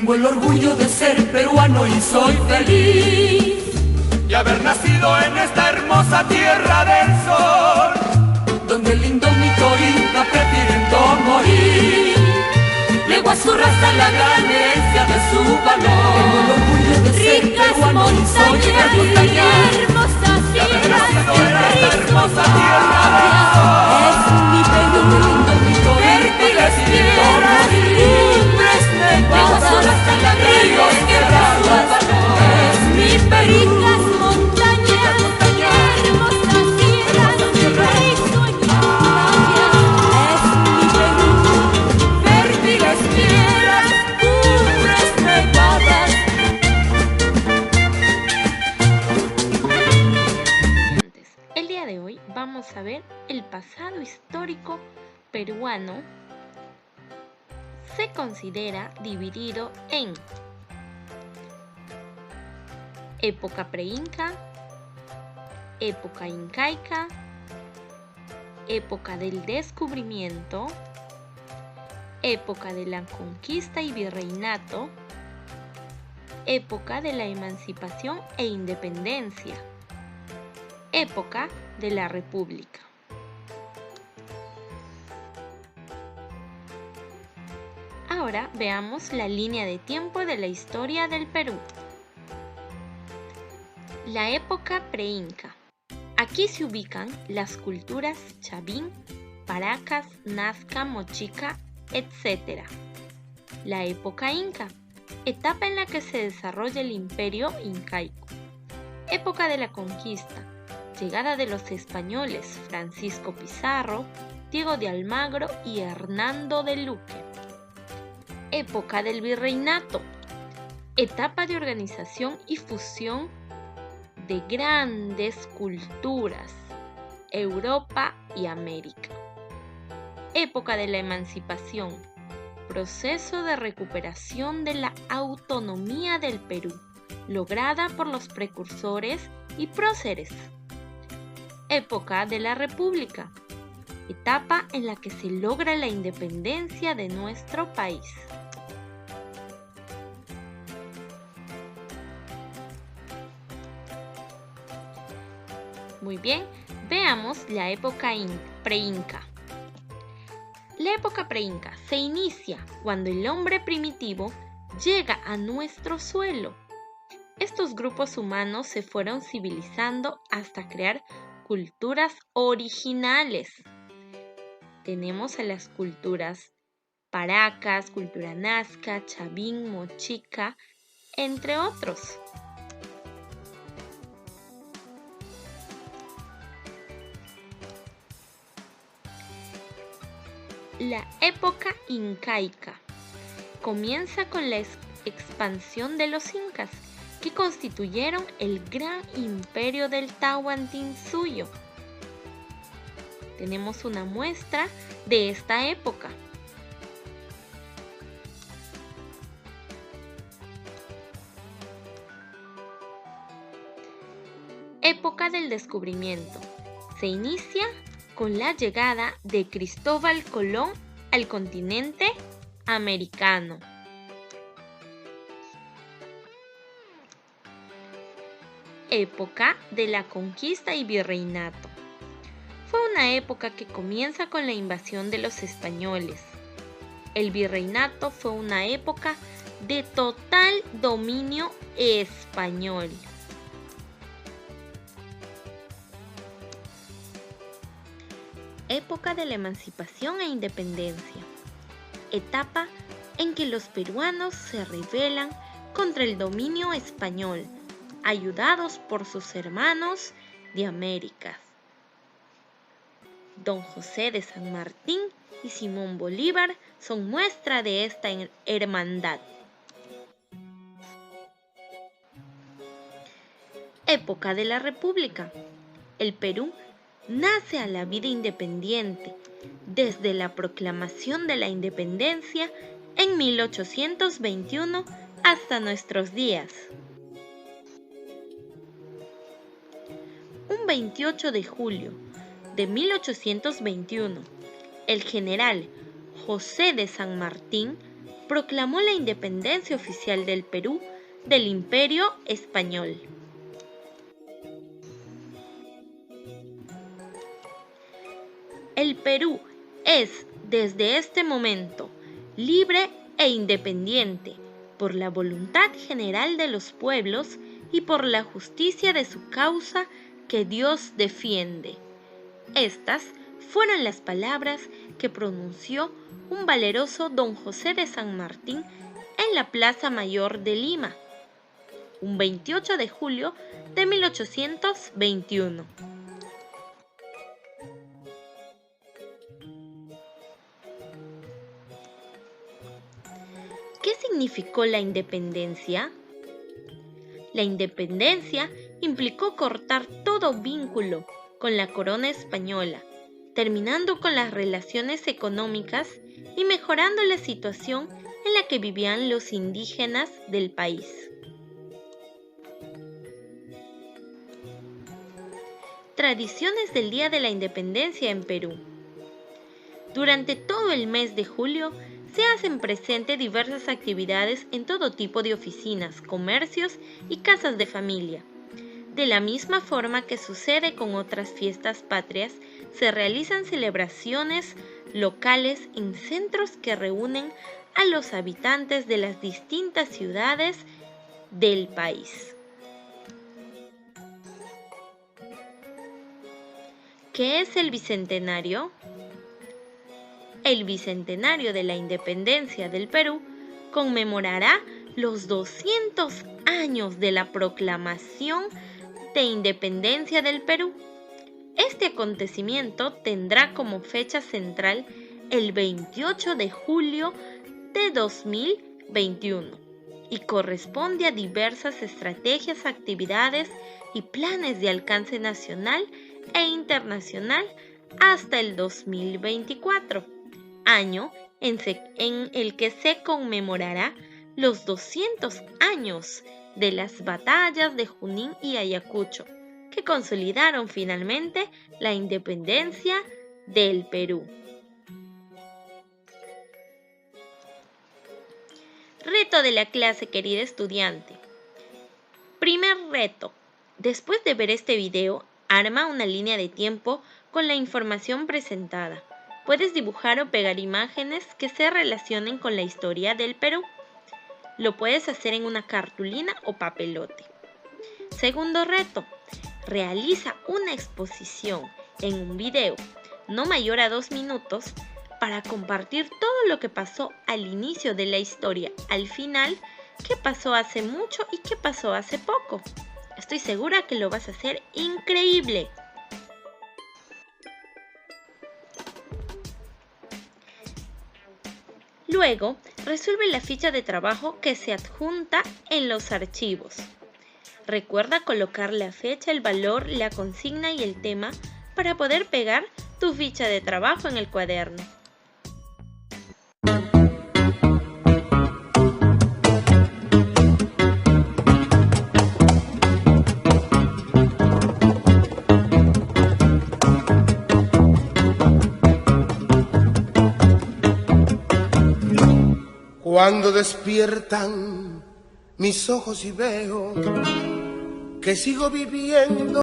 Tengo el orgullo de ser peruano y soy feliz y haber nacido en esta hermosa tierra del sol, donde el indómito Inca prefiriendo morir legó a su raza la gran herencia de su valor. Tengo el orgullo de ser peruano y soy feliz y haber nacido en esta hermosa tierra del sol. Es mi Perú, donde el indómito Inca prefiriendo morir legó a su raza la gran herencia de su valor. Es mi Perú. Vamos a ver el pasado histórico peruano. Se considera dividido en época preinca, época incaica, época del descubrimiento, época de la conquista y virreinato, época de la emancipación e independencia, época de la República. Ahora veamos la línea de tiempo de la historia del Perú. La época preinca. Aquí se ubican las culturas Chavín, Paracas, Nazca, Mochica, etc. La época inca. Etapa en la que se desarrolla el imperio incaico. Época de la conquista. Llegada de los españoles Francisco Pizarro, Diego de Almagro y Hernando de Luque. Época del virreinato. Etapa de organización y fusión de grandes culturas, Europa y América. Época de la emancipación. Proceso de recuperación de la autonomía del Perú, lograda por los precursores y próceres. Época de la República, etapa en la que se logra la independencia de nuestro país. Muy bien, veamos la época preinca. La época preinca se inicia cuando el hombre primitivo llega a nuestro suelo. Estos grupos humanos se fueron civilizando hasta crear culturas originales. Tenemos a las culturas Paracas, cultura Nazca, Chavín, Mochica, entre otros. La época incaica comienza con la expansión de los incas, que constituyeron el gran imperio del Tahuantinsuyo. Tenemos una muestra de esta época. Época del descubrimiento. Se inicia con la llegada de Cristóbal Colón al continente americano. Época de la conquista y virreinato. Fue una época que comienza con la invasión de los españoles. El virreinato fue una época de total dominio español. Época de la emancipación e independencia. Etapa en que los peruanos se rebelan contra el dominio español, ayudados por sus hermanos de América, Don José de San Martín y Simón Bolívar son muestra de esta hermandad. Época de la República. El Perú nace a la vida independiente desde la proclamación de la independencia en 1821 hasta nuestros días. Un 28 de julio de 1821, el general José de San Martín proclamó la independencia oficial del Perú del Imperio Español. El Perú es, desde este momento, libre e independiente por la voluntad general de los pueblos y por la justicia de su causa que Dios defiende. Estas fueron las palabras que pronunció un valeroso don José de San Martín en la Plaza Mayor de Lima, un 28 de julio de 1821. ¿Qué significó la independencia? La independencia implicó cortar todo vínculo con la corona española, terminando con las relaciones económicas y mejorando la situación en la que vivían los indígenas del país. Tradiciones del Día de la Independencia en Perú. Durante todo el mes de julio se hacen presente diversas actividades en todo tipo de oficinas, comercios y casas de familia. De la misma forma que sucede con otras fiestas patrias, se realizan celebraciones locales en centros que reúnen a los habitantes de las distintas ciudades del país. ¿Qué es el Bicentenario? El Bicentenario de la Independencia del Perú conmemorará los 200 años de la proclamación de independencia del Perú. Este acontecimiento tendrá como fecha central el 28 de julio de 2021 y corresponde a diversas estrategias, actividades y planes de alcance nacional e internacional hasta el 2024. Año en el que se conmemorará los 200 años de las batallas de Junín y Ayacucho, que consolidaron finalmente la independencia del Perú. Reto de la clase, querida estudiante. Primer reto. Después de ver este video, arma una línea de tiempo con la información presentada. Puedes dibujar o pegar imágenes que se relacionen con la historia del Perú. Lo puedes hacer en una cartulina o papelote. Segundo reto. Realiza una exposición en un video no mayor a 2 minutos para compartir todo lo que pasó al inicio de la historia, al final, qué pasó hace mucho y qué pasó hace poco. Estoy segura que lo vas a hacer increíble. Luego, resuelve la ficha de trabajo que se adjunta en los archivos. Recuerda colocar la fecha, el valor, la consigna y el tema para poder pegar tu ficha de trabajo en el cuaderno. Cuando despiertan mis ojos y veo que sigo viviendo